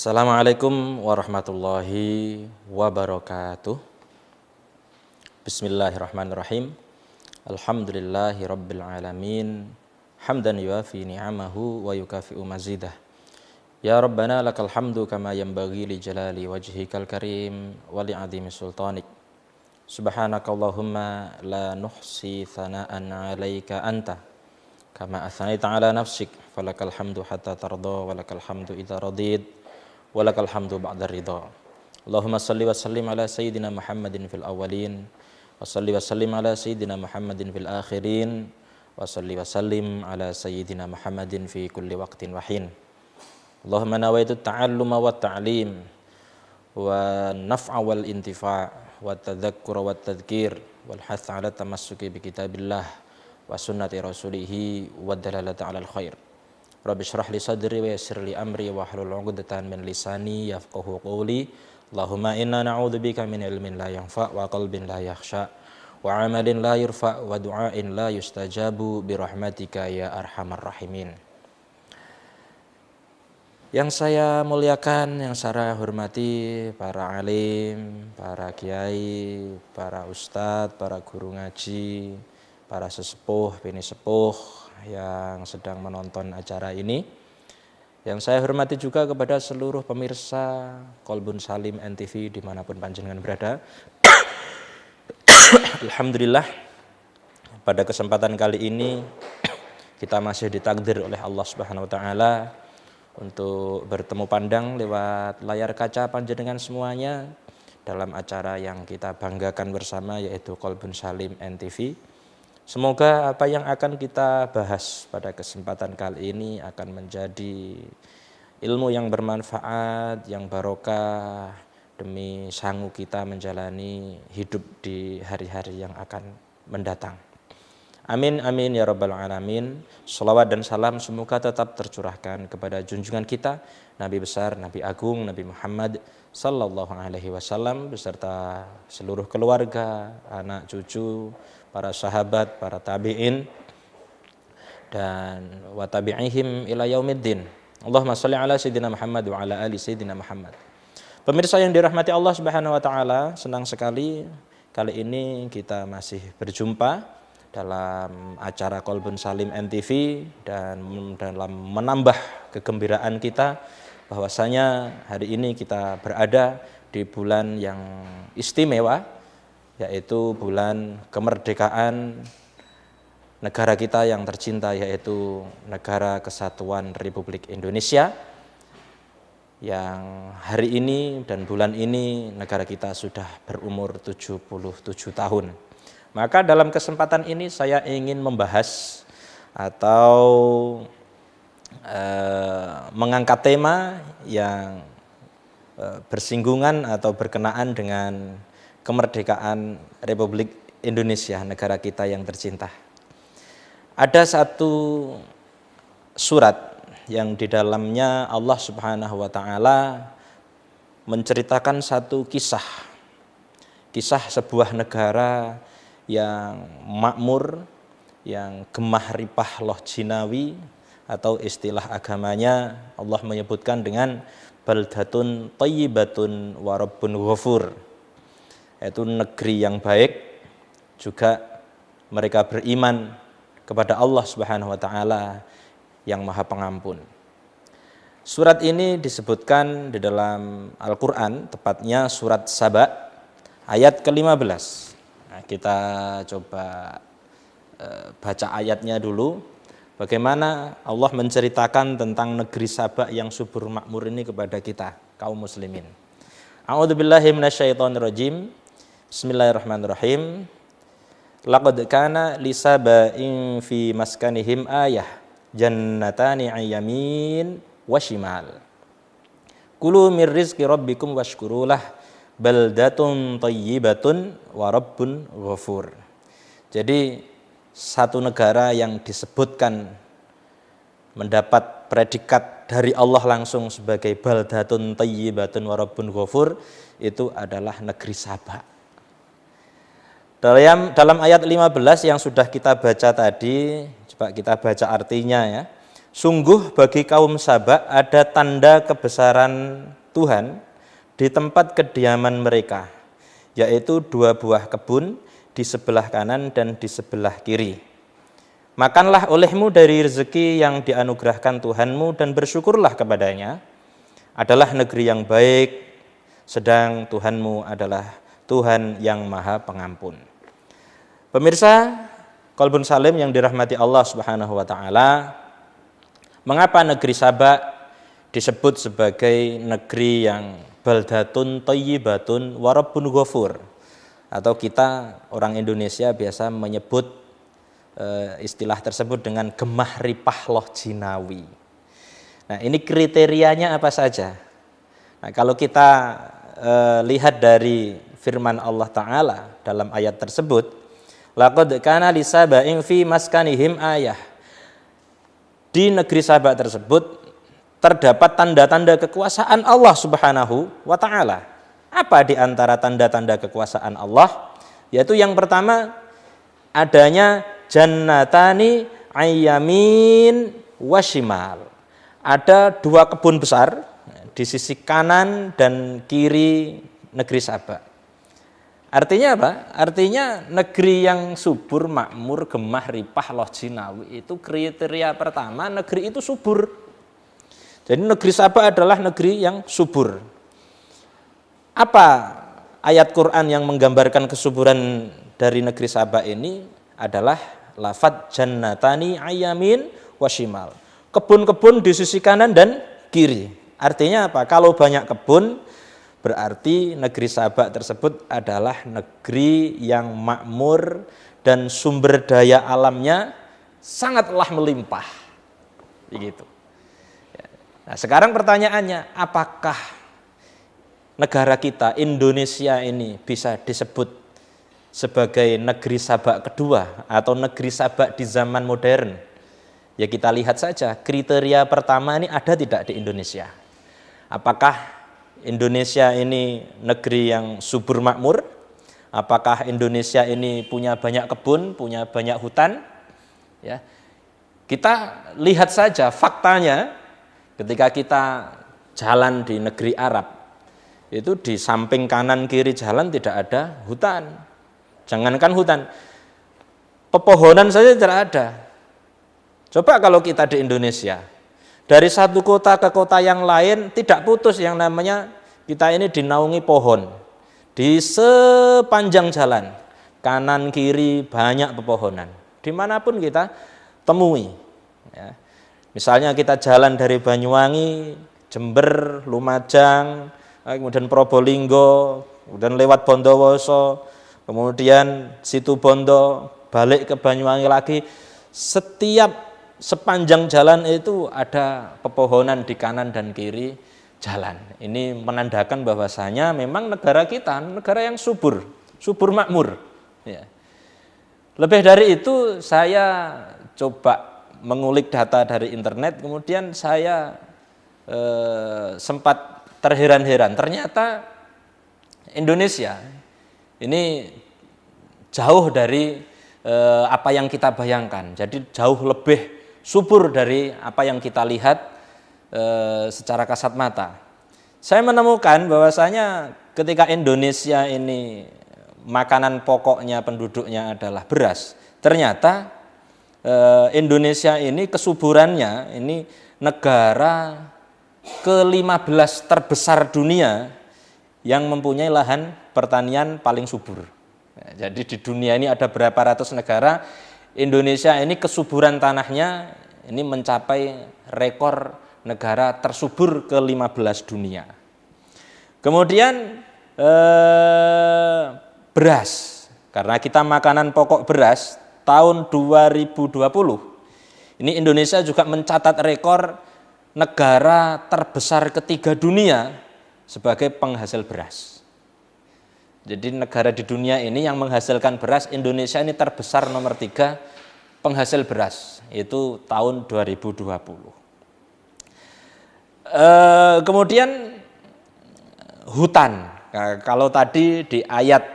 Assalamualaikum warahmatullahi wabarakatuh. Bismillahirrahmanirrahim. Alhamdulillahi rabbil alamin. Hamdan yuafi ni'amahu wa yukafi'u mazidah. Ya Rabbana lakal hamdu kama yanbaghi li jalali wajhikal karim wa li'azimi sultanik. Subhanakallahumma la nuhsi thana'an 'alaika anta kama athnaita 'ala nafsik falakal hamdu hatta tarda wa lakal hamdu idza radid walakal hamdu ba'da ridha. Allahumma salli wa sallim ala sayyidina Muhammadin fil awwalin wa salli wa sallim ala sayyidina Muhammadin fil akhirin wa salli wa sallim ala sayyidina Muhammadin fi kulli waqtin wa hin. Allahumma nawaitu ta'alluma wa ta'lim wa naf'a wal intifa' wa tadhakkura wa tadhkir wal hath ala tamassuki bi kitabillah wa sunnati rasulih wa dalalata ala al khair. Rabbi shrah li sadri wa yassir li amri wa hlul 'uqdatam min lisani yafqahu qawli. Allahumma inna na'udzubika min ilmin la yanfa' wa qalbin la yakhsha wa 'amalin la yurfa' wa du'ain la yustajabu bi rahmatika ya arhamar rahimin. Yang saya muliakan, yang saya hormati para alim, para kiai, para ustadz, para guru ngaji, para sesepuh, bini sepuh yang sedang menonton acara ini. Yang saya hormati juga kepada seluruh pemirsa Qalbun Salim NTV dimanapun panjenengan berada. Alhamdulillah, pada kesempatan kali ini kita masih ditakdir oleh Allah Subhanahu wa taala untuk bertemu pandang lewat layar kaca panjenengan semuanya dalam acara yang kita banggakan bersama, yaitu Qalbun Salim NTV. Semoga apa yang akan kita bahas pada kesempatan kali ini akan menjadi ilmu yang bermanfaat, yang barokah demi sanggup kita menjalani hidup di hari-hari yang akan mendatang. Amin amin ya rabbal alamin. Shalawat dan salam semoga tetap tercurahkan kepada junjungan kita Nabi besar, Nabi agung, Nabi Muhammad sallallahu alaihi wasallam beserta seluruh keluarga, anak cucu, para sahabat, para tabi'in dan wa tabi'ihim ila yaumiddin. Allahumma shalli ala sayyidina Muhammad wa ala ali sayyidina Muhammad. Pemirsa yang dirahmati Allah Subhanahu wa taala, senang sekali kali ini kita masih berjumpa dalam acara Qalbun Salim NTV dan dalam menambah kegembiraan kita bahwasanya hari ini kita berada di bulan yang istimewa, yaitu bulan kemerdekaan negara kita yang tercinta, yaitu Negara Kesatuan Republik Indonesia, yang hari ini dan bulan ini negara kita sudah berumur 77 tahun. Maka dalam kesempatan ini saya ingin membahas atau mengangkat tema yang bersinggungan atau berkenaan dengan kemerdekaan Republik Indonesia, negara kita yang tercinta. Ada satu surat yang di dalamnya Allah Subhanahu wa taala menceritakan satu kisah sebuah negara yang makmur, yang gemah ripah loh jinawi, atau istilah agamanya Allah menyebutkan dengan baldatun thayyibatun wa rabbun ghafur, yaitu negeri yang baik, juga mereka beriman kepada Allah Subhanahu wa taala yang Maha Pengampun. Surat ini disebutkan di dalam Al-Qur'an, tepatnya surat Saba ayat ke-15. Nah, kita coba baca ayatnya dulu. Bagaimana Allah menceritakan tentang negeri Saba yang subur makmur ini kepada kita kaum muslimin. A'udzubillahi minasyaitonirrajim. Bismillahirrahmanirrahim. Laqad kana li saba'in fi maskanihim ayah jannatani 'an yamin wa shimal. Kulu mir rizqi rabbikum washkurulah baldatun thayyibatun wa rabbun ghafur. Jadi satu negara yang disebutkan mendapat predikat dari Allah langsung sebagai baldatun thayyibatun wa rabbun ghafur itu adalah negeri Saba. Dalam ayat 15 yang sudah kita baca tadi, coba kita baca artinya ya. Sungguh bagi kaum Saba ada tanda kebesaran Tuhan di tempat kediaman mereka, yaitu 2 buah kebun di sebelah kanan dan di sebelah kiri. Makanlah olehmu dari rezeki yang dianugerahkan Tuhanmu dan bersyukurlah kepadanya. Adalah negeri yang baik, sedang Tuhanmu adalah Tuhan yang Maha Pengampun. Pemirsa Qalbun Salim yang dirahmati Allah Subhanahu wa taala, mengapa negeri Saba disebut sebagai negeri yang baldatun thayyibatun wa rabbun ghafur, atau kita orang Indonesia biasa menyebut istilah tersebut dengan gemah ripah loh jinawi. Nah, ini kriterianya apa saja? Nah, kalau kita lihat dari firman Allah Ta'ala dalam ayat tersebut, laqad kana li saba'in fi maskanihim ayah. Di negeri Saba tersebut terdapat tanda-tanda kekuasaan Allah Subhanahu wa taala. Apa di antara tanda-tanda kekuasaan Allah? Yaitu yang pertama, adanya jannatani ayyamin washimal. Ada 2 kebun besar di sisi kanan dan kiri negeri Saba. Artinya apa? Artinya negeri yang subur, makmur, gemah ripah loh jinawi, itu kriteria pertama, negeri itu subur. Jadi negeri Saba adalah negeri yang subur. Apa ayat Quran yang menggambarkan kesuburan dari negeri Saba ini? Adalah lafadz jannatani ayyamin washimal. Kebun-kebun di sisi kanan dan kiri. Artinya apa? Kalau banyak kebun, berarti negeri Saba tersebut adalah negeri yang makmur dan sumber daya alamnya sangatlah melimpah. Begitu. Nah, sekarang pertanyaannya, apakah negara kita, Indonesia ini, bisa disebut sebagai negeri Saba kedua atau negeri Saba di zaman modern? Ya, kita lihat saja kriteria pertama ini ada tidak di Indonesia. Apakah Indonesia ini negeri yang subur makmur? Apakah Indonesia ini punya banyak kebun, punya banyak hutan? Ya. Kita lihat saja faktanya ketika kita jalan di negeri Arab. Itu di samping kanan kiri jalan tidak ada hutan. Jangankan hutan, pepohonan saja tidak ada. Coba kalau kita di Indonesia, dari satu kota ke kota yang lain tidak putus yang namanya kita ini dinaungi pohon. Di sepanjang jalan, kanan kiri banyak pepohonan. Dimanapun kita temui. Ya. Misalnya kita jalan dari Banyuwangi, Jember, Lumajang, kemudian Probolinggo, kemudian lewat Bondowoso, kemudian Situbondo, balik ke Banyuwangi lagi. Setiap sepanjang jalan itu ada pepohonan di kanan dan kiri jalan. Ini menandakan bahwasanya memang negara kita negara yang subur, subur makmur. Ya. Lebih dari itu, saya coba mengulik data dari internet, kemudian saya sempat terheran-heran. Ternyata Indonesia ini jauh dari apa yang kita bayangkan. Jadi jauh lebih subur dari apa yang kita lihat secara kasat mata. Saya menemukan bahwasanya ketika Indonesia ini makanan pokoknya penduduknya adalah beras, ternyata Indonesia ini kesuburannya ini negara ke-15 terbesar dunia yang mempunyai lahan pertanian paling subur. Jadi di dunia ini ada berapa ratus negara, Indonesia ini kesuburan tanahnya ini mencapai rekor negara tersubur ke-15 dunia. Kemudian beras, karena kita makanan pokok beras, tahun 2020 ini Indonesia juga mencatat rekor negara terbesar ketiga dunia sebagai penghasil beras. Jadi negara di dunia ini yang menghasilkan beras, Indonesia ini terbesar nomor 3 penghasil beras, itu tahun 2020. Kemudian hutan. Nah, kalau tadi di ayat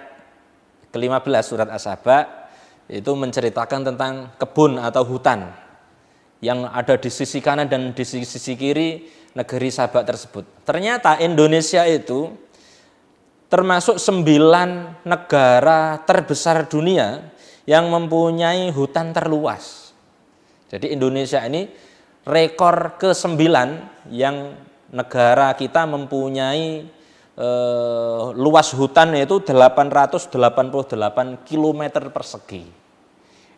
ke-15 surat As-Saba itu menceritakan tentang kebun atau hutan yang ada di sisi kanan dan di sisi kiri negeri Sabak tersebut. Ternyata Indonesia itu termasuk 9 negara terbesar dunia yang mempunyai hutan terluas. Jadi Indonesia ini rekor ke-9 yang negara kita mempunyai luas hutan yaitu 888 km persegi.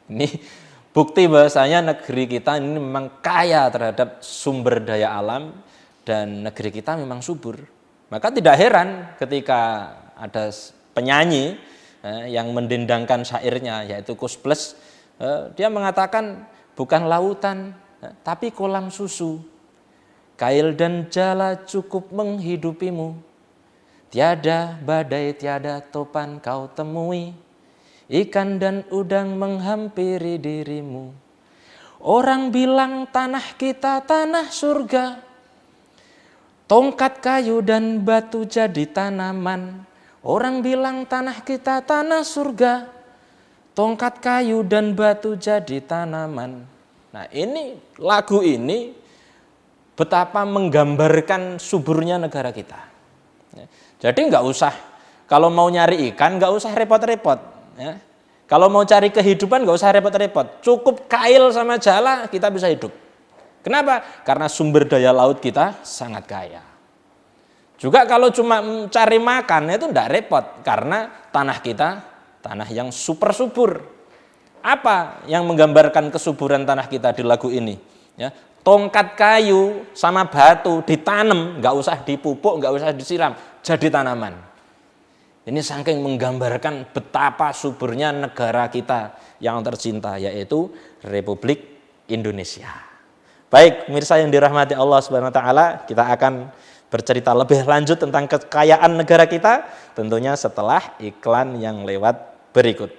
Ini bukti bahwasanya negeri kita ini memang kaya terhadap sumber daya alam dan negeri kita memang subur. Maka tidak heran ketika ada penyanyi yang mendendangkan syairnya yaitu Koes Plus, dia mengatakan bukan lautan tapi kolam susu. Kail dan jala cukup menghidupimu. Tiada badai, tiada topan kau temui. Ikan dan udang menghampiri dirimu. Orang bilang tanah kita tanah surga. Tongkat kayu dan batu jadi tanaman. Orang bilang tanah kita tanah surga. Tongkat kayu dan batu jadi tanaman. Nah, ini lagu ini betapa menggambarkan suburnya negara kita. Jadi nggak usah, kalau mau nyari ikan nggak usah repot-repot. Ya. Kalau mau cari kehidupan nggak usah repot-repot. Cukup kail sama jala kita bisa hidup. Kenapa? Karena sumber daya laut kita sangat kaya. Juga kalau cuma cari makan itu nggak repot. Karena tanah kita, tanah yang super subur. Apa yang menggambarkan kesuburan tanah kita di lagu ini? Ya. Tongkat kayu sama batu ditanam, nggak usah dipupuk, nggak usah disiram, jadi tanaman. Ini saking menggambarkan betapa suburnya negara kita yang tercinta, yaitu Republik Indonesia. Baik, pemirsa yang dirahmati Allah Subhanahu wa taala, kita akan bercerita lebih lanjut tentang kekayaan negara kita, tentunya setelah iklan yang lewat berikut.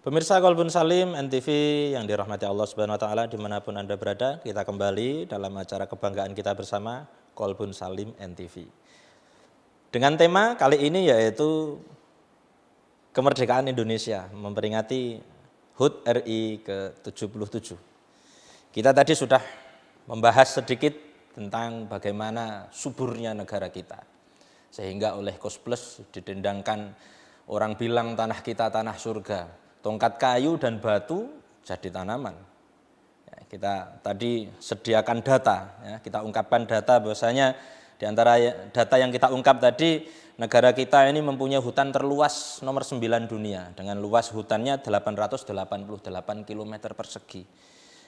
Pemirsa Kolbun Salim NTV yang dirahmati Allah Subhanahu wa taala dimanapun Anda berada, kita kembali dalam acara kebanggaan kita bersama Kolbun Salim NTV. Dengan tema kali ini yaitu kemerdekaan Indonesia, memperingati HUT RI ke-77. Kita tadi sudah membahas sedikit tentang bagaimana suburnya negara kita. Sehingga oleh Koes Plus didendangkan orang bilang tanah kita tanah surga. Tongkat kayu dan batu jadi tanaman. Ya, kita tadi sediakan data, ya, kita ungkapkan data bahwasanya di antara data yang kita ungkap tadi, negara kita ini mempunyai hutan terluas nomor 9 dunia dengan luas hutannya 888 km persegi.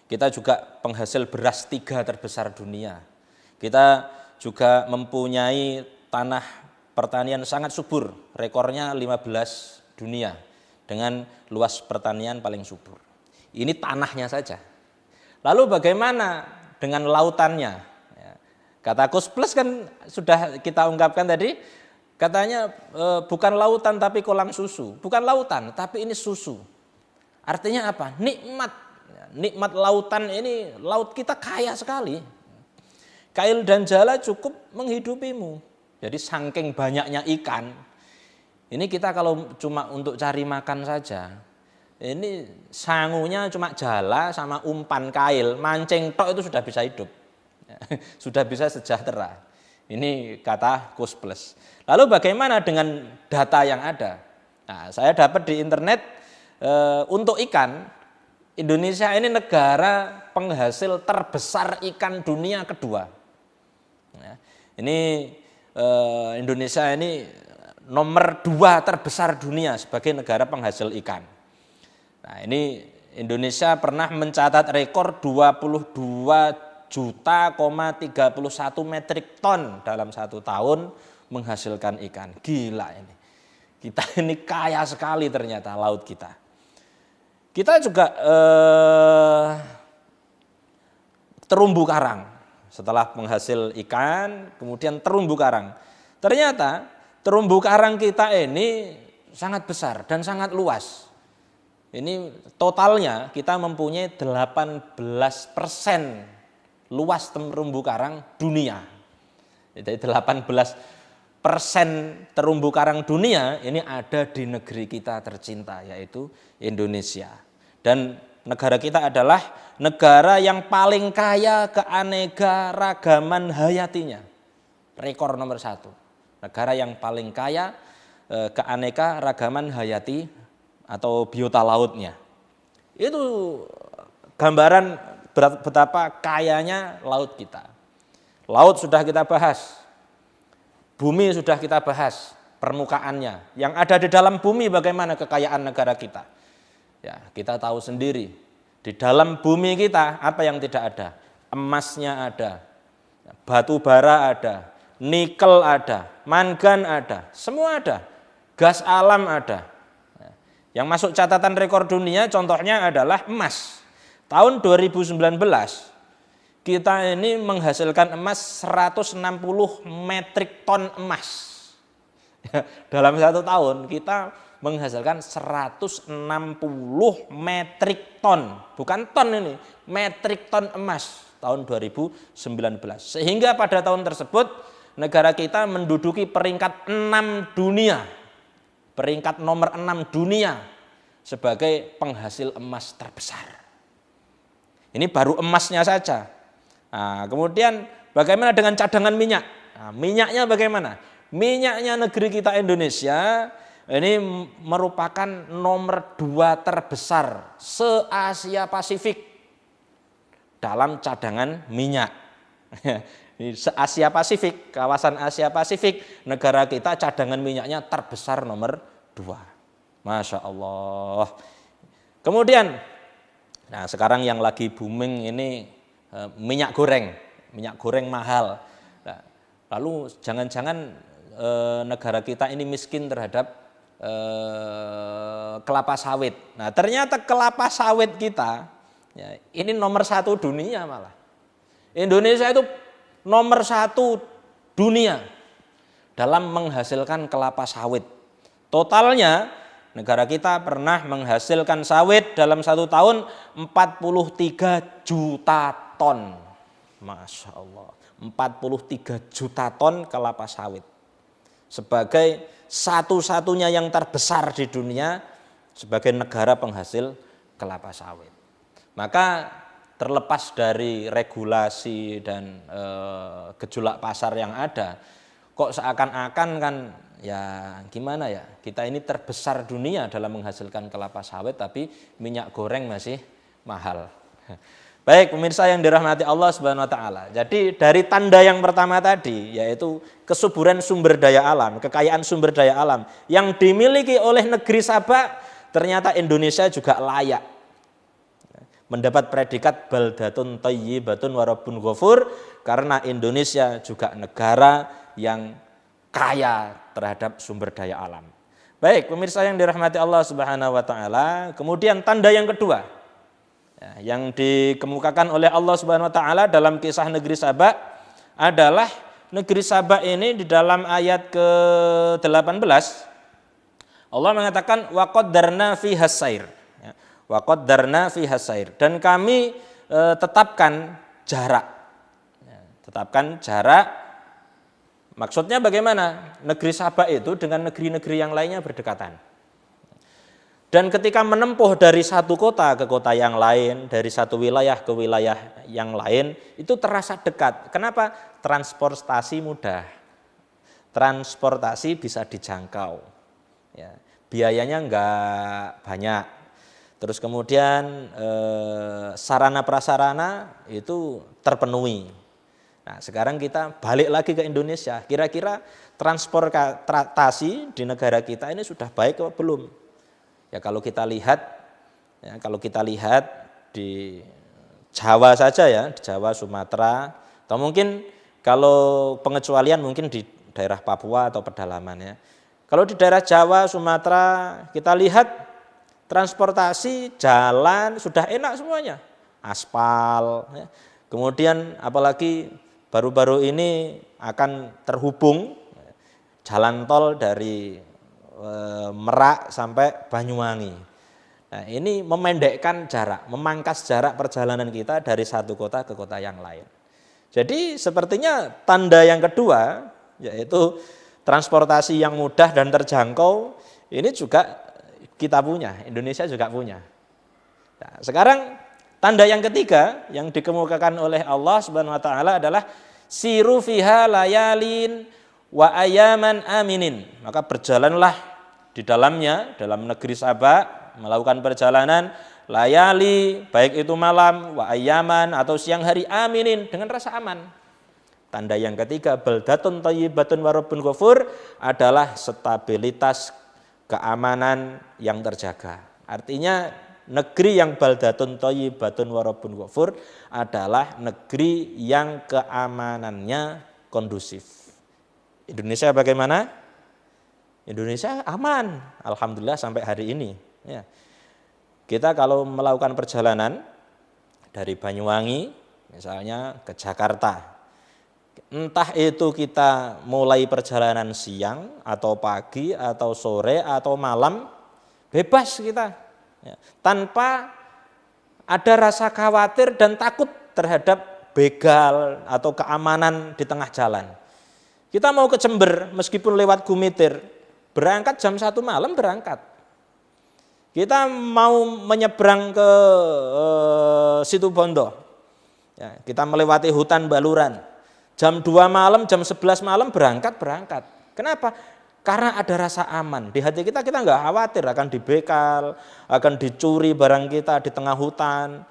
Kita juga penghasil beras 3 terbesar dunia. Kita juga mempunyai tanah pertanian sangat subur, rekornya 15 dunia. Dengan luas pertanian paling subur. Ini tanahnya saja. Lalu bagaimana dengan lautannya? Kata Koes Plus kan sudah kita ungkapkan tadi, katanya bukan lautan tapi kolam susu. Bukan lautan tapi ini susu. Artinya apa? Nikmat. Nikmat lautan ini, laut kita kaya sekali. Kail dan jala cukup menghidupimu. Jadi saking banyaknya ikan, ini kita kalau cuma untuk cari makan saja, ini sangunya cuma jala sama umpan kail, mancing tok itu sudah bisa hidup, sudah bisa sejahtera. Ini kata Koes Plus. Lalu bagaimana dengan data yang ada? Nah, saya dapat di internet untuk ikan, Indonesia ini negara penghasil terbesar ikan dunia kedua. Ini Indonesia ini nomor 2 terbesar dunia sebagai negara penghasil ikan. Nah, ini Indonesia pernah mencatat rekor 22,31 metrik ton dalam 1 tahun menghasilkan ikan. Gila ini. Kita ini kaya sekali ternyata laut kita. Kita juga terumbu karang. Setelah penghasil ikan, kemudian terumbu karang. Ternyata terumbu karang kita ini sangat besar dan sangat luas. Ini totalnya kita mempunyai 18% luas terumbu karang dunia. Jadi 18% terumbu karang dunia ini ada di negeri kita tercinta, yaitu Indonesia. Dan negara kita adalah negara yang paling kaya keanekaragaman hayatinya. Rekor nomor 1. Negara yang paling kaya keanekaragaman hayati atau biota lautnya. Itu gambaran betapa kayanya laut kita. Laut sudah kita bahas, bumi sudah kita bahas, permukaannya. Yang ada di dalam bumi bagaimana kekayaan negara kita. Ya, kita tahu sendiri, di dalam bumi kita apa yang tidak ada? Emasnya ada, batu bara ada, nikel ada, mangan ada, semua ada, gas alam ada. Yang masuk catatan rekor dunia contohnya adalah emas. Tahun 2019 kita ini menghasilkan emas 160 metrik ton emas. Dalam 1 tahun kita menghasilkan 160 metrik ton. Bukan ton ini, metrik ton emas tahun 2019. Sehingga pada tahun tersebut negara kita menduduki peringkat 6 dunia. Peringkat nomor 6 dunia sebagai penghasil emas terbesar. Ini baru emasnya saja. Nah, kemudian bagaimana dengan cadangan minyak? Nah, minyaknya bagaimana? Minyaknya negeri kita Indonesia ini merupakan nomor 2 terbesar se-Asia Pasifik dalam cadangan minyak. Se-Asia Pasifik, kawasan Asia Pasifik, negara kita cadangan minyaknya terbesar nomor 2. Masya Allah. Kemudian, nah sekarang yang lagi booming ini minyak goreng mahal. Nah, lalu jangan-jangan negara kita ini miskin terhadap kelapa sawit. Nah ternyata kelapa sawit kita ya, ini nomor 1 dunia malah. Indonesia itu nomor 1 dunia dalam menghasilkan kelapa sawit. Totalnya negara kita pernah menghasilkan sawit dalam 1 tahun 43 juta ton. Masya Allah, 43 juta ton kelapa sawit. Sebagai satu-satunya yang terbesar di dunia sebagai negara penghasil kelapa sawit. Maka terlepas dari regulasi dan gejolak pasar yang ada, kok seakan-akan kan ya gimana ya, kita ini terbesar dunia dalam menghasilkan kelapa sawit tapi minyak goreng masih mahal. Baik pemirsa yang dirahmati Allah Subhanahu wa taala. Jadi dari tanda yang pertama tadi yaitu kesuburan sumber daya alam, kekayaan sumber daya alam yang dimiliki oleh negeri Sabah, ternyata Indonesia juga layak mendapat predikat baldatun thayyibatun wa rabbun ghafur karena Indonesia juga negara yang kaya terhadap sumber daya alam. Baik, pemirsa yang dirahmati Allah Subhanahu wa taala, kemudian tanda yang kedua ya, yang dikemukakan oleh Allah Subhanahu wa taala dalam kisah negeri Sabah adalah negeri Sabah ini di dalam ayat ke-18 Allah mengatakan wa qaddarna fiha sair. Wa qaddarna fiha sair, dan kami tetapkan jarak. Tetapkan jarak. Maksudnya bagaimana? Negeri Sabah itu dengan negeri-negeri yang lainnya berdekatan. Dan ketika menempuh dari satu kota ke kota yang lain, dari satu wilayah ke wilayah yang lain, itu terasa dekat. Kenapa? Transportasi mudah. Transportasi bisa dijangkau. Ya, biayanya enggak banyak. Terus kemudian sarana prasarana itu terpenuhi. Nah sekarang kita balik lagi ke Indonesia, kira-kira transportasi di negara kita ini sudah baik atau belum? Ya kalau kita lihat di Jawa saja ya, di Jawa, Sumatera, atau mungkin kalau pengecualian mungkin di daerah Papua atau pedalaman ya. Kalau di daerah Jawa, Sumatera kita lihat transportasi, jalan sudah enak semuanya, aspal. Ya. Kemudian apalagi baru-baru ini akan terhubung jalan tol dari Merak sampai Banyuwangi. Nah, ini memendekkan jarak, memangkas jarak perjalanan kita dari satu kota ke kota yang lain. Jadi sepertinya tanda yang kedua, yaitu transportasi yang mudah dan terjangkau, ini juga kita punya, Indonesia juga punya. Nah, sekarang tanda yang ketiga yang dikemukakan oleh Allah Subhanahu wa taala adalah siru fiha layalin wa ayaman aminin. Maka berjalanlah di dalamnya, dalam negeri Saba, melakukan perjalanan layali, baik itu malam, wa ayaman atau siang hari, aminin, dengan rasa aman. Tanda yang ketiga, baldatun thayyibatun wa rabbun ghafur, adalah stabilitas keamanan yang terjaga. Artinya negeri yang baldatun thayyibatun wa rabbun ghafur adalah negeri yang keamanannya kondusif. Indonesia bagaimana? Indonesia aman, alhamdulillah sampai hari ini. Ya. Kita kalau melakukan perjalanan dari Banyuwangi misalnya ke Jakarta, entah itu kita mulai perjalanan siang atau pagi atau sore atau malam, bebas kita, ya, tanpa ada rasa khawatir dan takut terhadap begal atau keamanan di tengah jalan. Kita mau ke Jember meskipun lewat Gumitir, berangkat jam 1 malam berangkat. Kita mau menyeberang ke Situbondo, ya, kita melewati hutan Baluran, jam 2 malam, jam 11 malam berangkat. Kenapa? Karena ada rasa aman. Di hati kita nggak khawatir akan dibekal, akan dicuri barang kita di tengah hutan,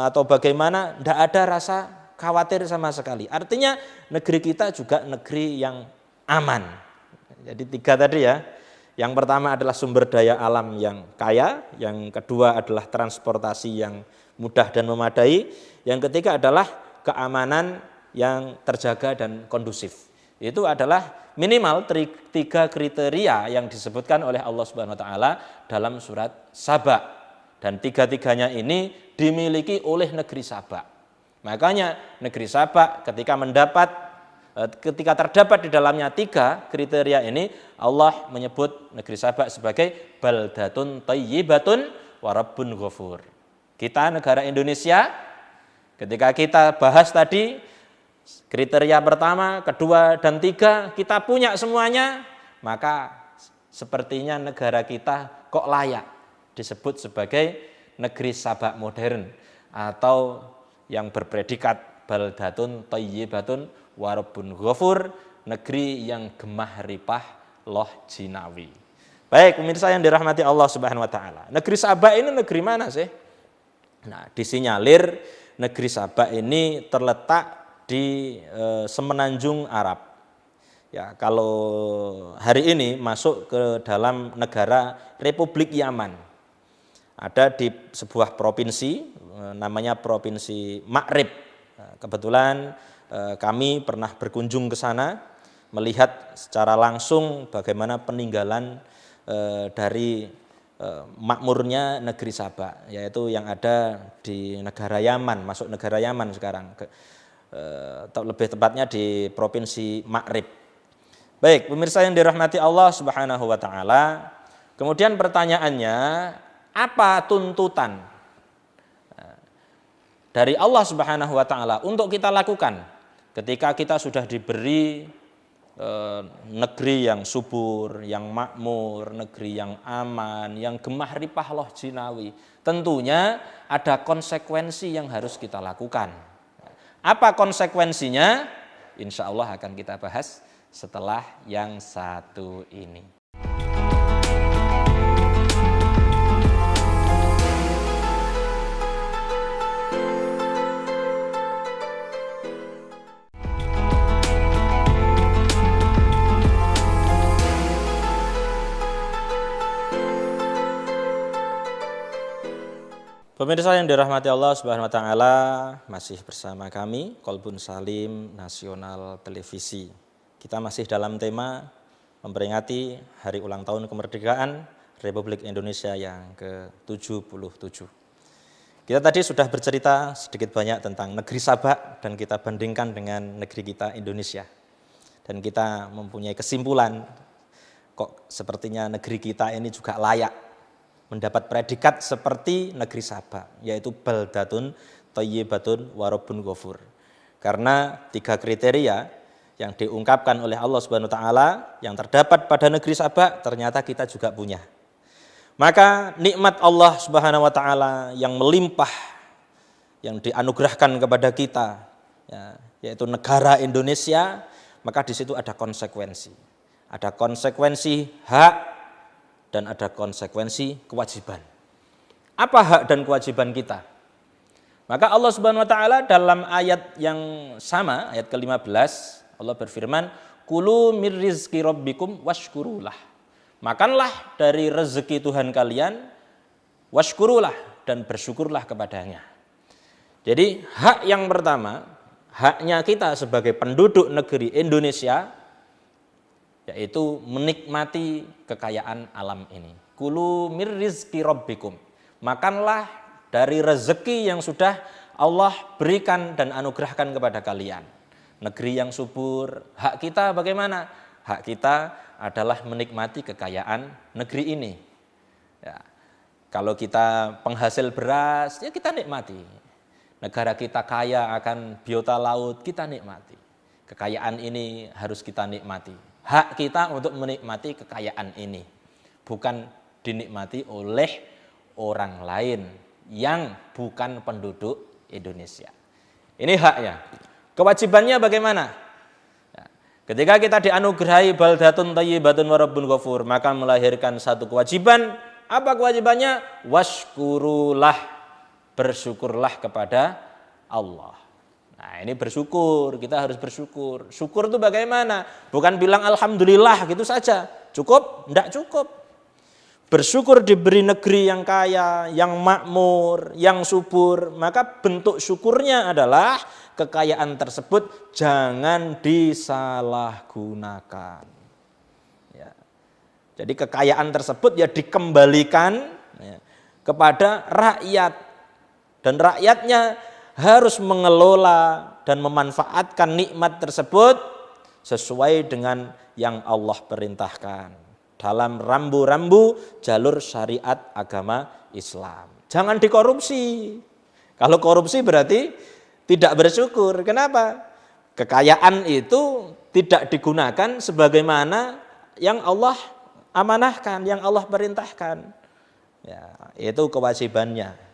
atau bagaimana, tidak ada rasa khawatir sama sekali. Artinya negeri kita juga negeri yang aman. Jadi 3 tadi ya. Yang pertama adalah sumber daya alam yang kaya, yang kedua adalah transportasi yang mudah dan memadai, yang ketiga adalah keamanan yang terjaga dan kondusif. Itu adalah minimal 3 kriteria yang disebutkan oleh Allah Subhanahu wa taala dalam surat Saba. Dan 3-tiganya ini dimiliki oleh negeri Saba. Makanya negeri Saba ketika terdapat di dalamnya 3 kriteria ini, Allah menyebut negeri Saba sebagai baldatun thayyibatun wa rabbun ghafur. Kita negara Indonesia, ketika kita bahas tadi kriteria pertama, kedua, dan 3 kita punya semuanya, maka sepertinya negara kita kok layak disebut sebagai negeri Saba modern atau yang berpredikat baldatun thayyibatun wa rabbun ghafur, negeri yang gemah ripah loh jinawi. Baik, pemirsa yang dirahmati Allah Subhanahu wa taala. Negeri Saba ini negeri mana sih? Nah, disinyalir negeri Saba ini terletak di semenanjung Arab. Ya, kalau hari ini masuk ke dalam negara Republik Yaman. Ada di sebuah provinsi namanya Provinsi Ma'rib. Nah, kebetulan kami pernah berkunjung ke sana, melihat secara langsung bagaimana peninggalan dari makmurnya negeri Saba, yaitu yang ada di negara Yaman, masuk negara Yaman sekarang, atau lebih tepatnya di Provinsi Ma'rib. Baik, pemirsa yang dirahmati Allah Subhanahu wa taala. Kemudian pertanyaannya, apa tuntutan dari Allah Subhanahu wa taala untuk kita lakukan ketika kita sudah diberi negeri yang subur, yang makmur, negeri yang aman, yang gemah ripah loh jinawi? Tentunya ada konsekuensi yang harus kita lakukan. Apa konsekuensinya? Insya Allah akan kita bahas setelah yang satu ini. Pemirsa yang dirahmati Allah Subhanahu wa taala, masih bersama kami Kolbun Salim Nasional Televisi. Kita masih dalam tema memperingati hari ulang tahun kemerdekaan Republik Indonesia yang ke-77. Kita tadi sudah bercerita sedikit banyak tentang negeri Saba dan kita bandingkan dengan negeri kita Indonesia. Dan kita mempunyai kesimpulan kok sepertinya negeri kita ini juga layak mendapat predikat seperti negeri Saba, yaitu baldatun thayyibatun wa rabbun ghafur. Karena 3 kriteria yang diungkapkan oleh Allah Subhanahu wa taala yang terdapat pada negeri Saba ternyata kita juga punya. Maka nikmat Allah Subhanahu wa taala yang melimpah yang dianugerahkan kepada kita, ya, yaitu negara Indonesia, maka di situ ada konsekuensi. Ada konsekuensi hak dan ada konsekuensi kewajiban. Apa hak dan kewajiban kita? Maka Allah Subhanahu wa taala dalam ayat yang sama, ayat ke-15, Allah berfirman, "Kulu mir rizqi rabbikum washkurulah." Makanlah dari rezeki Tuhan kalian, washkurulah, dan bersyukurlah kepadanya. Jadi hak yang pertama, haknya kita sebagai penduduk negeri Indonesia, yaitu menikmati kekayaan alam ini. Kulu mir rizqi rabbikum. Makanlah dari rezeki yang sudah Allah berikan dan anugerahkan kepada kalian. Negeri yang subur, hak kita bagaimana? Hak kita adalah menikmati kekayaan negeri ini. Ya, kalau kita penghasil beras, ya kita nikmati. Negara kita kaya akan biota laut, kita nikmati. Kekayaan ini harus kita nikmati. Hak kita untuk menikmati kekayaan ini, bukan dinikmati oleh orang lain yang bukan penduduk Indonesia. Ini haknya. Kewajibannya bagaimana? Ketika kita dianugerahi baldatun thayyibatun wa rabbun ghafur, maka melahirkan satu kewajiban. Apa kewajibannya? Washkurulah, bersyukurlah kepada Allah. Nah, ini bersyukur, kita harus bersyukur. Syukur itu bagaimana? Bukan bilang alhamdulillah gitu saja. Cukup? Enggak cukup. Bersyukur diberi negeri yang kaya, yang makmur, yang subur. Maka bentuk syukurnya adalah kekayaan tersebut jangan disalahgunakan. Ya. Jadi kekayaan tersebut ya dikembalikan ya, kepada rakyat. Dan rakyatnya harus mengelola dan memanfaatkan nikmat tersebut sesuai dengan yang Allah perintahkan dalam rambu-rambu jalur syariat agama Islam. Jangan dikorupsi. Kalau korupsi berarti tidak bersyukur. Kenapa? Kekayaan itu tidak digunakan sebagaimana yang Allah amanahkan, yang Allah perintahkan. Ya, itu kewajibannya.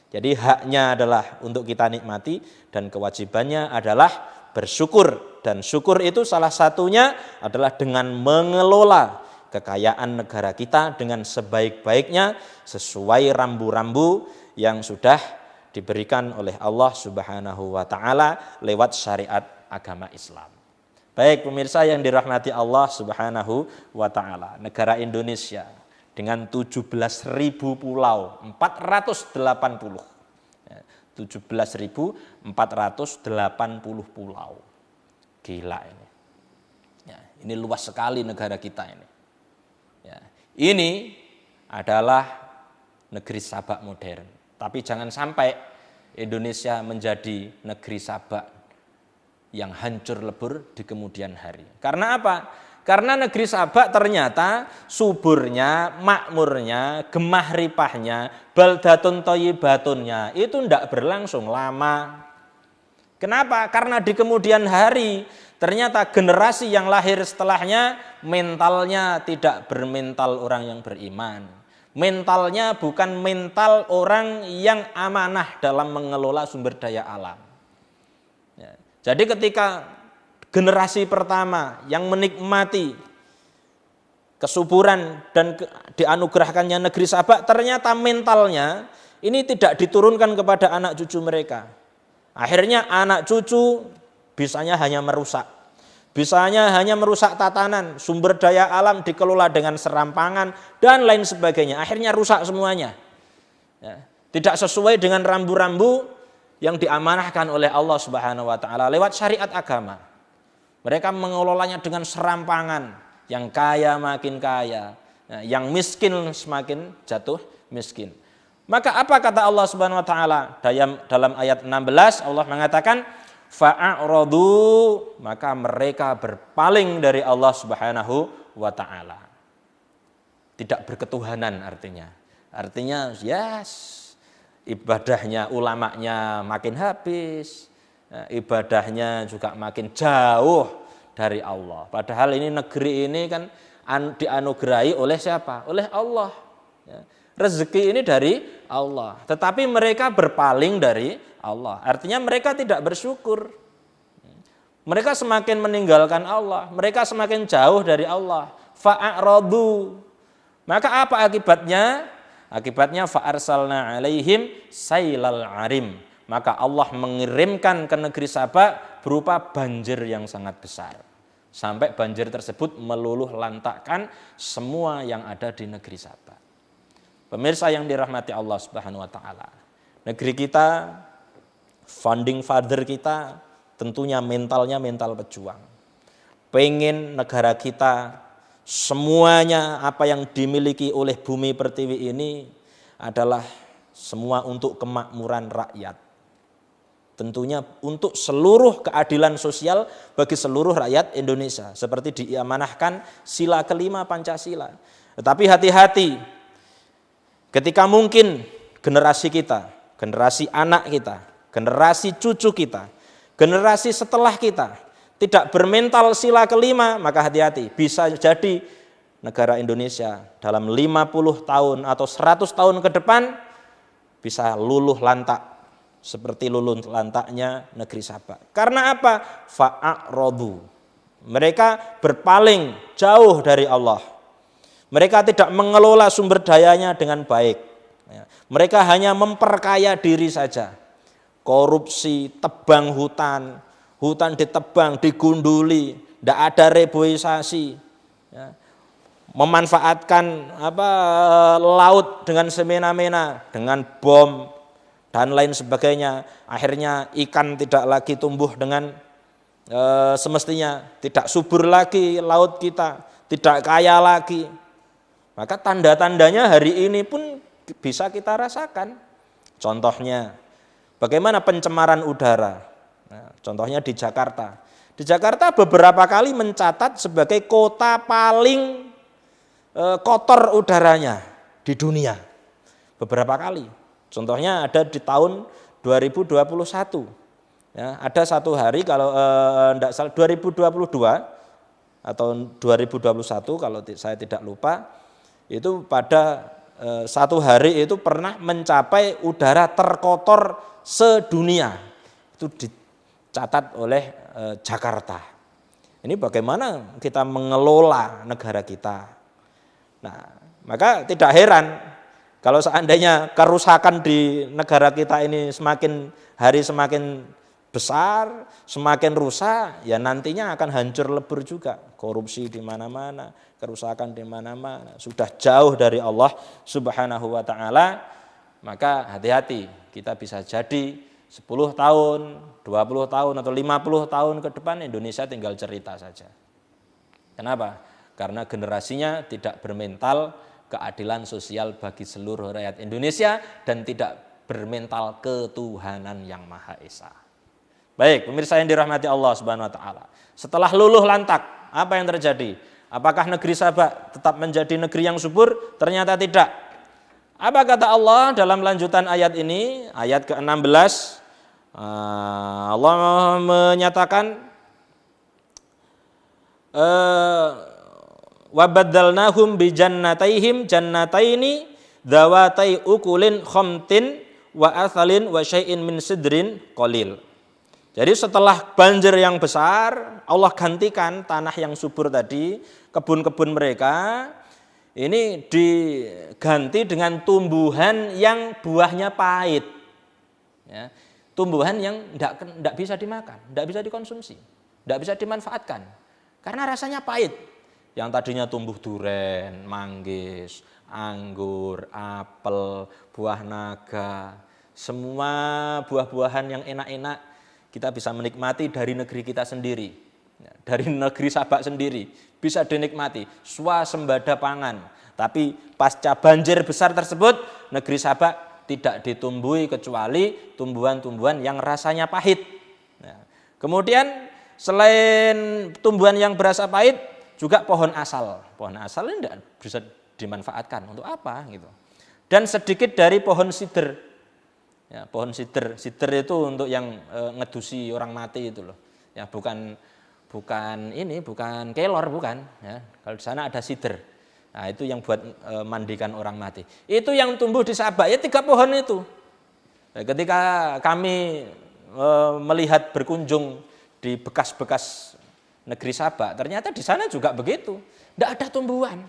Jadi haknya adalah untuk kita nikmati dan kewajibannya adalah bersyukur. Dan syukur itu salah satunya adalah dengan mengelola kekayaan negara kita dengan sebaik-baiknya sesuai rambu-rambu yang sudah diberikan oleh Allah Subhanahu wa taala lewat syariat agama Islam. Baik pemirsa yang dirahmati Allah Subhanahu wa taala, negara Indonesia dengan 17.000 pulau, 480. 17.480 pulau. Gila ini. Ya, ini luas sekali negara kita ini. Ya, ini adalah negeri Sabak modern. Tapi jangan sampai Indonesia menjadi negeri Sabak yang hancur lebur di kemudian hari. Karena apa? Karena negeri Sabak ternyata suburnya, makmurnya, gemah ripahnya, baldatun thayyibatunnya itu tidak berlangsung lama. Kenapa? Karena di kemudian hari ternyata generasi yang lahir setelahnya mentalnya tidak bermental orang yang beriman. Mentalnya bukan mental orang yang amanah dalam mengelola sumber daya alam. Ya. Jadi ketika generasi pertama yang menikmati kesuburan dan dianugerahkannya negeri Sabak, ternyata mentalnya ini tidak diturunkan kepada anak cucu mereka. Akhirnya anak cucu bisanya hanya merusak. Bisanya hanya merusak tatanan, sumber daya alam dikelola dengan serampangan dan lain sebagainya. Akhirnya rusak semuanya. Ya, tidak sesuai dengan rambu-rambu yang diamanahkan oleh Allah Subhanahu wa taala lewat syariat agama. Mereka mengelolanya dengan serampangan, yang kaya makin kaya, yang miskin semakin jatuh miskin. Maka apa kata Allah Subhanahu wa taala dalam ayat 16? Allah mengatakan fa'aradu, maka mereka berpaling dari Allah Subhanahu wa taala. Tidak berketuhanan artinya. Artinya ibadahnya ulamanya makin habis, ibadahnya juga makin jauh dari Allah. Padahal ini negeri ini kan dianugerahi oleh siapa? Oleh Allah. Rezeki ini dari Allah. Tetapi mereka berpaling dari Allah. Artinya mereka tidak bersyukur. Mereka semakin meninggalkan Allah. Mereka semakin jauh dari Allah. Fa'aradu. Maka apa akibatnya? Akibatnya fa'arsalna alaihim sailal arim. Maka Allah mengirimkan ke negeri Saba berupa banjir yang sangat besar. Sampai banjir tersebut meluluh lantakkan semua yang ada di negeri Saba. Pemirsa yang dirahmati Allah Subhanahu wa taala. Negeri kita, founding father kita tentunya mentalnya mental pejuang. Pengen negara kita semuanya apa yang dimiliki oleh bumi pertiwi ini adalah semua untuk kemakmuran rakyat. Tentunya untuk seluruh keadilan sosial bagi seluruh rakyat Indonesia. Seperti diamanahkan sila kelima Pancasila. Tetapi hati-hati ketika mungkin generasi kita, generasi anak kita, generasi cucu kita, generasi setelah kita tidak bermental sila kelima, maka hati-hati, bisa jadi negara Indonesia dalam 50 tahun atau 100 tahun ke depan bisa luluh lantak seperti luluh lantaknya negeri Saba. Karena apa? Fa'a'radu. Mereka berpaling jauh dari Allah. Mereka tidak mengelola sumber dayanya dengan baik. Mereka hanya memperkaya diri saja. Korupsi, tebang hutan, hutan ditebang, digunduli, tidak ada reboisasi, memanfaatkan laut dengan semena-mena, dengan bom dan lain sebagainya. Akhirnya ikan tidak lagi tumbuh dengan semestinya, tidak subur lagi laut kita, tidak kaya lagi. Maka tanda-tandanya hari ini pun bisa kita rasakan. Contohnya, bagaimana pencemaran udara. Nah, contohnya di Jakarta. Di Jakarta beberapa kali mencatat sebagai kota paling kotor udaranya di dunia. Beberapa kali. Contohnya ada di tahun 2021. Ya, ada satu hari kalau tidak salah 2022 atau 2021 kalau saya tidak lupa, itu pada satu hari itu pernah mencapai udara terkotor sedunia. Itu dicatat oleh Jakarta. Ini bagaimana kita mengelola negara kita. Nah, maka tidak heran kalau seandainya kerusakan di negara kita ini semakin hari semakin besar, semakin rusak, ya nantinya akan hancur lebur juga. Korupsi di mana-mana, kerusakan di mana-mana, sudah jauh dari Allah Subhanahu wa taala. Maka hati-hati, kita bisa jadi 10 tahun, 20 tahun atau 50 tahun ke depan Indonesia tinggal cerita saja. Kenapa? Karena generasinya tidak bermental keadilan sosial bagi seluruh rakyat Indonesia dan tidak bermental ketuhanan yang Maha Esa. Baik, pemirsa yang dirahmati Allah Subhanahu wa taala. Setelah luluh lantak, apa yang terjadi? Apakah negeri Saba tetap menjadi negeri yang subur? Ternyata tidak. Apa kata Allah dalam lanjutan ayat ini? Ayat ke-16. Allah menyatakan wa baddalnahum bi jannataihim jannataini dzawatai ukulin khamtin wa athalin wa syai'in min sidrin qalil. Jadi setelah banjir yang besar, Allah gantikan tanah yang subur tadi, kebun-kebun mereka ini diganti dengan tumbuhan yang buahnya pahit. Ya, tumbuhan yang tidak bisa dimakan, tidak bisa dikonsumsi, tidak bisa dimanfaatkan. Karena rasanya pahit. Yang tadinya tumbuh duren, manggis, anggur, apel, buah naga, semua buah-buahan yang enak-enak kita bisa menikmati dari negeri kita sendiri, dari negeri Saba sendiri bisa dinikmati, swasembada pangan. Tapi pasca banjir besar tersebut, negeri Saba tidak ditumbuhi kecuali tumbuhan-tumbuhan yang rasanya pahit. Nah, kemudian selain tumbuhan yang berasa pahit, juga pohon asal. Pohon asal ini tidak bisa dimanfaatkan untuk apa gitu. dan sedikit dari pohon sidr. Ya, pohon sidr itu untuk yang ngedusi orang mati itu loh. Ya, bukan kelor, bukan. Ya, kalau di sana ada sidr. Nah, itu yang buat mandikan orang mati. Itu yang tumbuh di Sabak, ya 3 pohon itu. Nah, ketika kami melihat berkunjung di bekas-bekas negeri Sabak, ternyata di sana juga begitu. Tidak ada tumbuhan.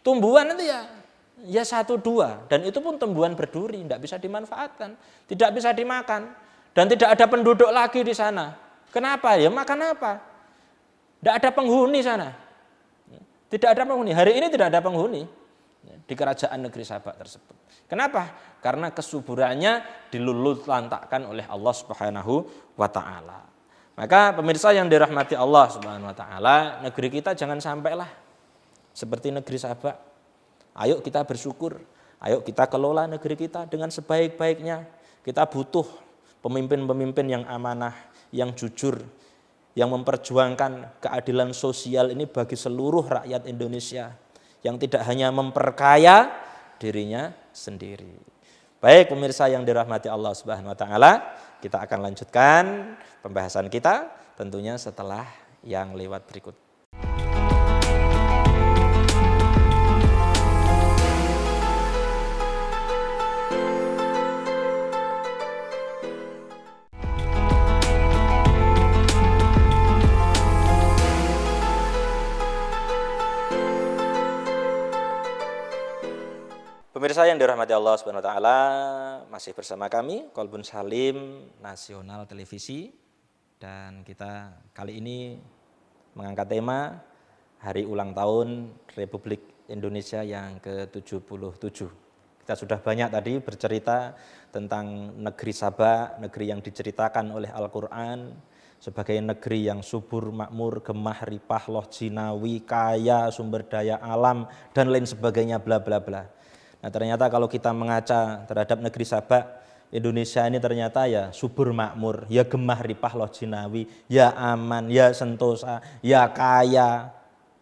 Tumbuhan itu ya 1-2, dan itu pun tumbuhan berduri, tidak bisa dimanfaatkan, tidak bisa dimakan, dan tidak ada penduduk lagi di sana. Kenapa? Ya makan apa? Tidak ada penghuni sana. Tidak ada penghuni. Hari ini tidak ada penghuni di kerajaan negeri Sabak tersebut. Kenapa? Karena kesuburannya dilululantakkan oleh Allah Subhanahu wa taala. Maka pemirsa yang dirahmati Allah Subhanahu wa taala, negeri kita jangan sampailah seperti negeri Sabak. Ayo kita bersyukur, ayo kita kelola negeri kita dengan sebaik-baiknya. Kita butuh pemimpin-pemimpin yang amanah, yang jujur, yang memperjuangkan keadilan sosial ini bagi seluruh rakyat Indonesia, yang tidak hanya memperkaya dirinya sendiri. Baik pemirsa yang dirahmati Allah Subhanahu wa taala, kita akan lanjutkan pembahasan kita tentunya setelah yang lewat berikut. Pemirsa yang dirahmati Allah Subhanahu wa taala, masih bersama kami Kolbun Salim Nasional Televisi, dan kita kali ini mengangkat tema Hari Ulang Tahun Republik Indonesia yang ke-77. Kita sudah banyak tadi bercerita tentang negeri Sabak, negeri yang diceritakan oleh Al-Qur'an sebagai negeri yang subur, makmur, gemah, ripah, loh jinawi, kaya, sumber daya alam dan lain sebagainya bla bla bla. Nah, ternyata kalau kita mengaca terhadap negeri Sabak, Indonesia ini ternyata ya subur makmur, ya gemah ripah loh jinawi, ya aman, ya sentosa, ya kaya.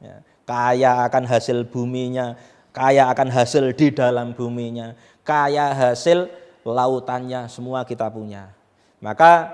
Ya, kaya akan hasil buminya, kaya akan hasil di dalam buminya, kaya hasil lautannya, semua kita punya. Maka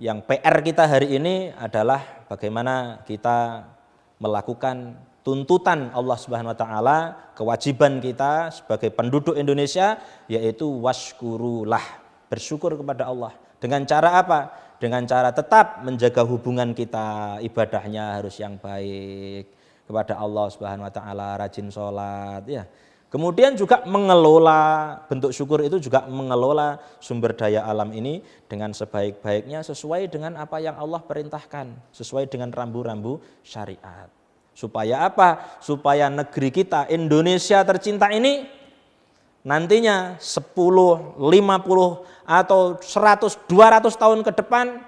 yang PR kita hari ini adalah bagaimana kita melakukan tuntutan Allah Subhanahu wa taala, kewajiban kita sebagai penduduk Indonesia, yaitu washkurulah, bersyukur kepada Allah. Dengan cara apa? Dengan cara tetap menjaga hubungan kita, ibadahnya harus yang baik kepada Allah Subhanahu wa taala, rajin sholat ya. Kemudian juga mengelola, bentuk syukur itu juga mengelola sumber daya alam ini dengan sebaik-baiknya sesuai dengan apa yang Allah perintahkan, sesuai dengan rambu-rambu syariat. Supaya apa? Supaya negeri kita Indonesia tercinta ini nantinya 10, 50 atau 100, 200 tahun ke depan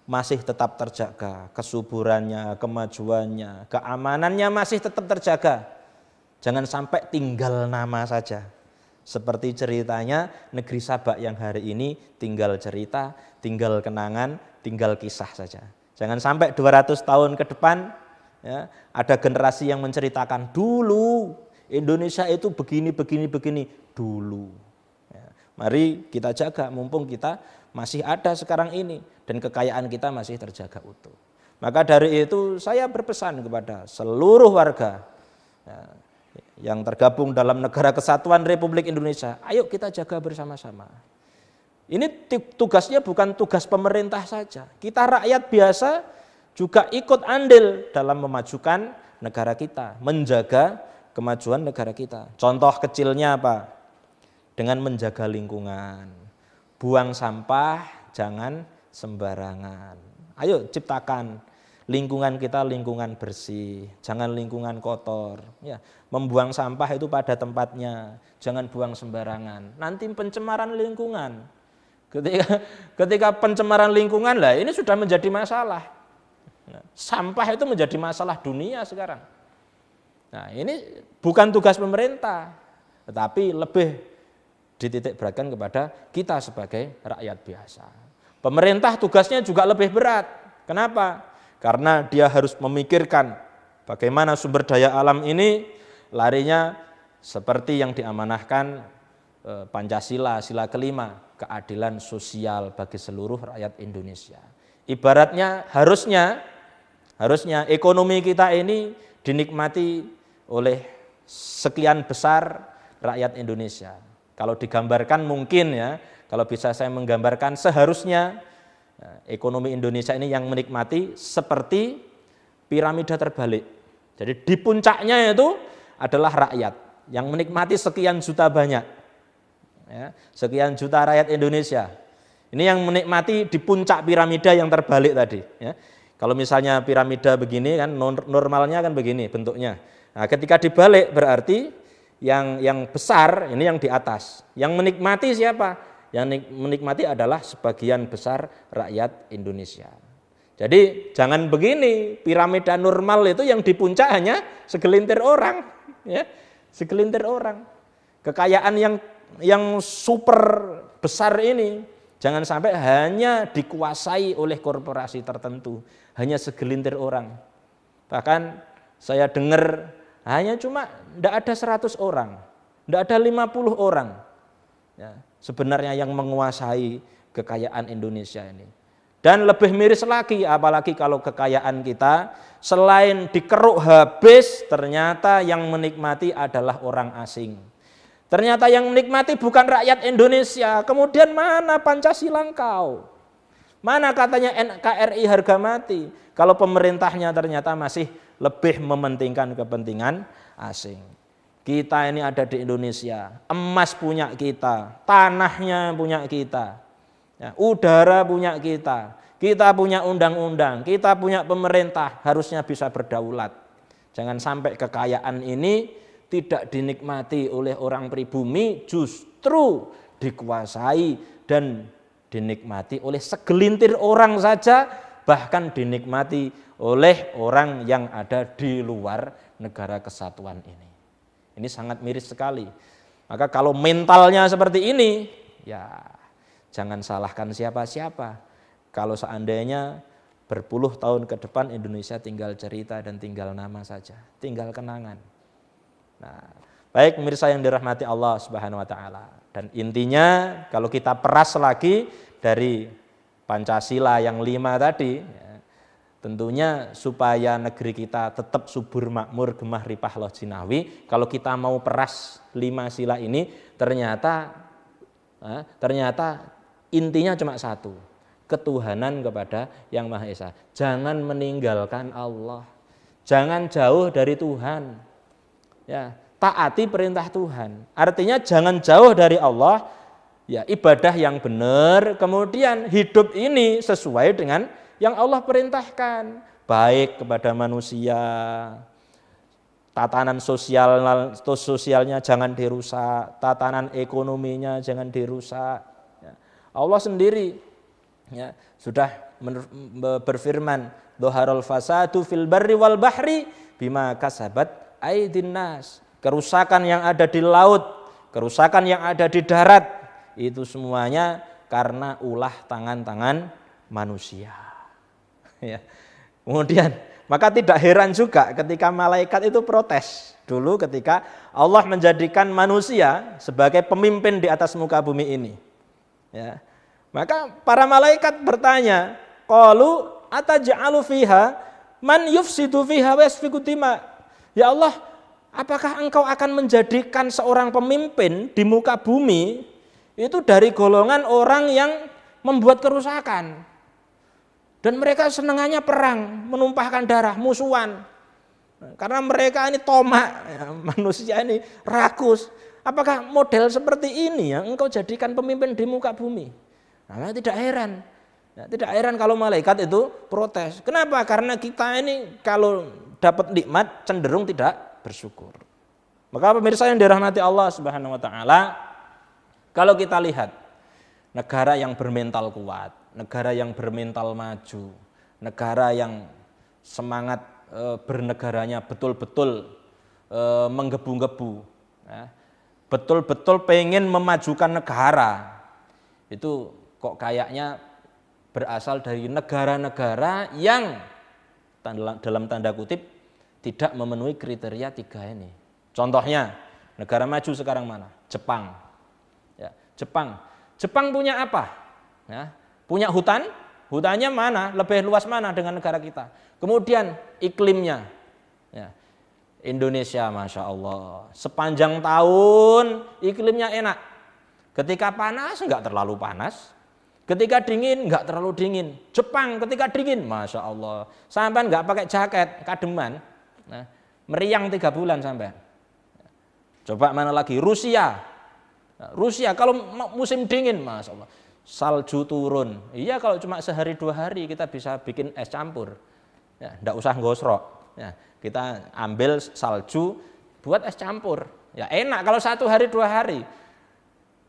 masih tetap terjaga. Kesuburannya, kemajuannya, keamanannya masih tetap terjaga. Jangan sampai tinggal nama saja. Seperti ceritanya negeri Sabak yang hari ini tinggal cerita, tinggal kenangan, tinggal kisah saja. Jangan sampai 200 tahun ke depan ya, ada generasi yang menceritakan dulu Indonesia itu begini dulu. Ya, mari kita jaga mumpung kita masih ada sekarang ini dan kekayaan kita masih terjaga utuh. Maka dari itu saya berpesan kepada seluruh warga ya, yang tergabung dalam Negara Kesatuan Republik Indonesia, ayo kita jaga bersama-sama. Ini tugasnya bukan tugas pemerintah saja. Kita rakyat biasa juga ikut andil dalam memajukan negara kita, menjaga kemajuan negara kita. Contoh kecilnya apa? Dengan menjaga lingkungan. Buang sampah jangan sembarangan. Ayo ciptakan lingkungan kita lingkungan bersih, jangan lingkungan kotor. Ya, membuang sampah itu pada tempatnya, jangan buang sembarangan. Nanti pencemaran lingkungan. Ketika pencemaran lingkungan lah ini sudah menjadi masalah. Nah, sampah itu menjadi masalah dunia sekarang. Nah, ini bukan tugas pemerintah, tetapi lebih dititik beratkan kepada kita sebagai rakyat biasa. Pemerintah tugasnya juga lebih berat. Kenapa? Karena dia harus memikirkan bagaimana sumber daya alam ini larinya seperti yang diamanahkan Pancasila, sila kelima, keadilan sosial bagi seluruh rakyat Indonesia. Ibaratnya harusnya ekonomi kita ini dinikmati oleh sekian besar rakyat Indonesia. Kalau digambarkan mungkin ya, kalau bisa saya menggambarkan seharusnya ekonomi Indonesia ini yang menikmati seperti piramida terbalik. Jadi di puncaknya itu adalah rakyat yang menikmati sekian juta banyak. Ya, sekian juta rakyat Indonesia. Ini yang menikmati di puncak piramida yang terbalik tadi. Ya. Kalau misalnya piramida begini kan normalnya kan begini bentuknya. Nah, ketika dibalik berarti yang besar ini yang di atas. Yang menikmati siapa? Yang menikmati adalah sebagian besar rakyat Indonesia. Jadi jangan begini, piramida normal itu yang di puncak hanya segelintir orang, ya, segelintir orang. Kekayaan yang super besar ini jangan sampai hanya dikuasai oleh korporasi tertentu, hanya segelintir orang. Bahkan saya dengar hanya cuma tidak ada 100 orang, tidak ada 50 orang ya, sebenarnya yang menguasai kekayaan Indonesia ini. Dan lebih miris lagi, apalagi kalau kekayaan kita selain dikeruk habis, ternyata yang menikmati adalah orang asing. Ternyata yang menikmati bukan rakyat Indonesia. Kemudian mana Pancasila engkau? Mana katanya NKRI harga mati? Kalau pemerintahnya ternyata masih lebih mementingkan kepentingan asing. Kita ini ada di Indonesia, emas punya kita, tanahnya punya kita, ya, udara punya kita punya undang-undang, kita punya pemerintah, harusnya bisa berdaulat. Jangan sampai kekayaan ini tidak dinikmati oleh orang pribumi, justru dikuasai dan dinikmati oleh segelintir orang saja, bahkan dinikmati oleh orang yang ada di luar negara kesatuan ini. Ini sangat miris sekali. Maka kalau mentalnya seperti ini, ya jangan salahkan siapa-siapa. Kalau seandainya berpuluh tahun ke depan Indonesia tinggal cerita dan tinggal nama saja, tinggal kenangan. Nah, baik pemirsa yang dirahmati Allah Subhanahu wa taala. Dan intinya kalau kita peras lagi dari Pancasila yang 5 tadi, ya, tentunya supaya negeri kita tetap subur makmur gemah ripah loh jinawi, kalau kita mau peras 5 sila ini ternyata intinya cuma satu, ketuhanan kepada Yang Maha Esa. Jangan meninggalkan Allah, jangan jauh dari Tuhan. Ya, taati perintah Tuhan. Artinya jangan jauh dari Allah, ya ibadah yang benar, kemudian hidup ini sesuai dengan yang Allah perintahkan, baik kepada manusia, tatanan sosialnya jangan dirusak, tatanan ekonominya jangan dirusak. Ya. Allah sendiri ya, sudah berfirman, "Dhaharul fasadu fil barri wal bahri bima kasabat aidin nas." Kerusakan yang ada di laut, kerusakan yang ada di darat, itu semuanya karena ulah tangan-tangan manusia. Ya. Kemudian maka tidak heran juga ketika malaikat itu protes dulu ketika Allah menjadikan manusia sebagai pemimpin di atas muka bumi ini. Ya. Maka para malaikat bertanya, qalu ataj'alu fiha man yufsidu fiha wa yasfiku dima. Ya Allah, apakah engkau akan menjadikan seorang pemimpin di muka bumi itu dari golongan orang yang membuat kerusakan? Dan mereka senangannya perang, menumpahkan darah, musuhan. Karena mereka ini tomak, ya, manusia ini rakus. Apakah model seperti ini yang engkau jadikan pemimpin di muka bumi? Nah, tidak heran. Ya, tidak heran kalau malaikat itu protes. Kenapa? Karena kita ini kalau dapat nikmat cenderung tidak bersyukur. Maka pemirsa yang dirahmati Allah Subhanahu wa taala, kalau kita lihat negara yang bermental kuat, negara yang bermental maju, negara yang semangat bernegaranya betul-betul menggebu-gebu, ya, betul-betul pengen memajukan negara, itu kok kayaknya berasal dari negara-negara yang dalam tanda kutip tidak memenuhi kriteria 3 ini. Contohnya negara maju sekarang mana? Jepang. Jepang. Jepang punya apa? Ya, punya hutan. Hutannya mana? Lebih luas mana dengan negara kita? Kemudian iklimnya. Ya. Indonesia, Masya Allah. Sepanjang tahun iklimnya enak. Ketika panas, enggak terlalu panas. Ketika dingin, enggak terlalu dingin. Jepang ketika dingin, Masya Allah. Sampai enggak pakai jaket, kademan. Nah, meriang 3 bulan sampai. Coba mana lagi? Rusia. Nah, Rusia kalau musim dingin, Masya Allah. Salju turun. Iya kalau cuma sehari 2 hari kita bisa bikin es campur. Ya, enggak usah gosrok. Ya, kita ambil salju buat es campur. Ya enak kalau 1 hari 2 hari.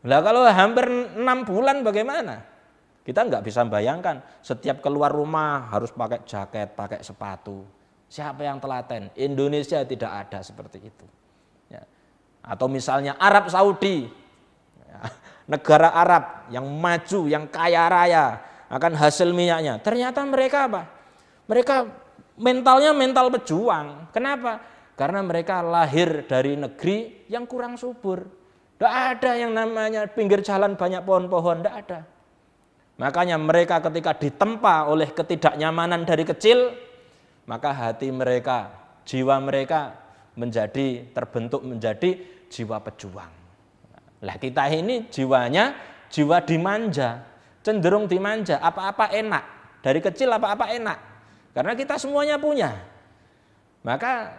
Lah kalau hampir 6 bulan bagaimana? Kita enggak bisa bayangkan setiap keluar rumah harus pakai jaket, pakai sepatu. Siapa yang telaten? Indonesia tidak ada seperti itu. Ya. Atau misalnya Arab Saudi. Ya. Negara Arab yang maju, yang kaya raya akan hasil minyaknya. Ternyata mereka apa? Mereka mentalnya mental pejuang. Kenapa? Karena mereka lahir dari negeri yang kurang subur. Tidak ada yang namanya pinggir jalan banyak pohon-pohon, tidak ada. Makanya mereka ketika ditempa oleh ketidaknyamanan dari kecil, maka hati mereka, jiwa mereka terbentuk menjadi jiwa pejuang. Lah kita ini jiwanya jiwa dimanja, cenderung dimanja, apa-apa enak. Dari kecil apa-apa enak. Karena kita semuanya punya. Maka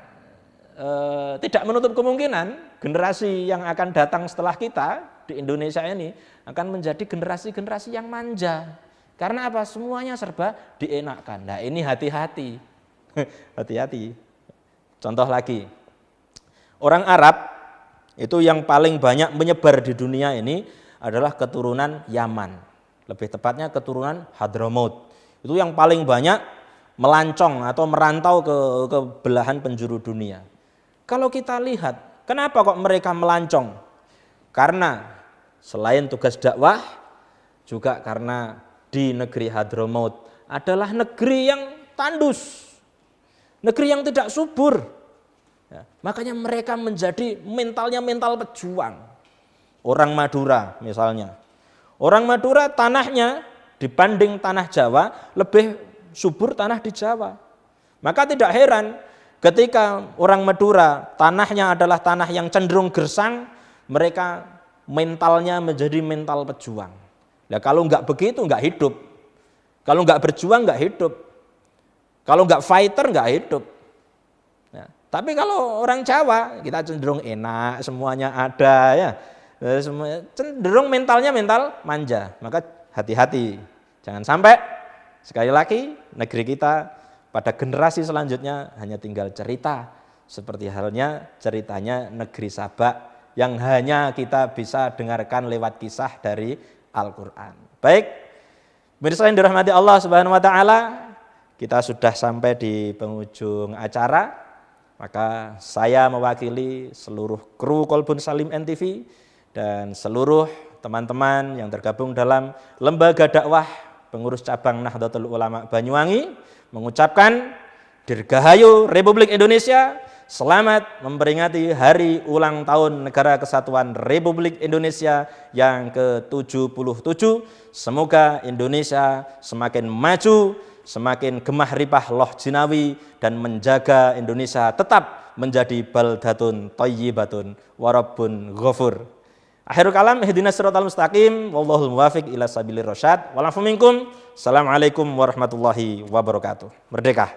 tidak menutup kemungkinan generasi yang akan datang setelah kita di Indonesia ini akan menjadi generasi-generasi yang manja. Karena apa? Semuanya serba dienakkan. Nah ini hati-hati. Hati-hati. Contoh lagi. Orang Arab itu yang paling banyak menyebar di dunia ini adalah keturunan Yaman. Lebih tepatnya keturunan Hadramaut. Itu yang paling banyak melancong atau merantau ke belahan penjuru dunia. Kalau kita lihat, kenapa kok mereka melancong? Karena selain tugas dakwah, juga karena di negeri Hadramaut adalah negeri yang tandus, negeri yang tidak subur. Ya, makanya mereka menjadi mentalnya mental pejuang. Orang Madura misalnya. Orang Madura tanahnya dibanding tanah Jawa lebih subur tanah di Jawa. Maka tidak heran ketika orang Madura tanahnya adalah tanah yang cenderung gersang, mereka mentalnya menjadi mental pejuang. Nah, kalau enggak begitu enggak hidup. Kalau enggak berjuang enggak hidup. Kalau enggak fighter enggak hidup. Ya. Tapi kalau orang Jawa kita cenderung enak, semuanya ada ya. Cenderung mentalnya mental manja. Maka hati-hati. Jangan sampai sekali lagi negeri kita pada generasi selanjutnya hanya tinggal cerita seperti halnya ceritanya negeri Sabak yang hanya kita bisa dengarkan lewat kisah dari Al-Qur'an. Baik, pemirsa yang dirahmati Allah Subhanahu wa taala, kita sudah sampai di penghujung acara. Maka saya mewakili seluruh kru Kolbun Salim NTV dan seluruh teman-teman yang tergabung dalam lembaga dakwah pengurus cabang Nahdlatul Ulama Banyuwangi mengucapkan Dirgahayu Republik Indonesia, selamat memperingati hari ulang tahun Negara Kesatuan Republik Indonesia yang ke-77. Semoga Indonesia semakin maju, semakin gemah ripah loh jinawi dan menjaga Indonesia tetap menjadi baldatun thayyibatun warabbun ghafur. Akhirul kalam, ihdinas siratal mustaqim, wallahul muwafiq ila sabilir rasyad. Walafu minkum. Assalamualaikum warahmatullahi wabarakatuh. Merdeka.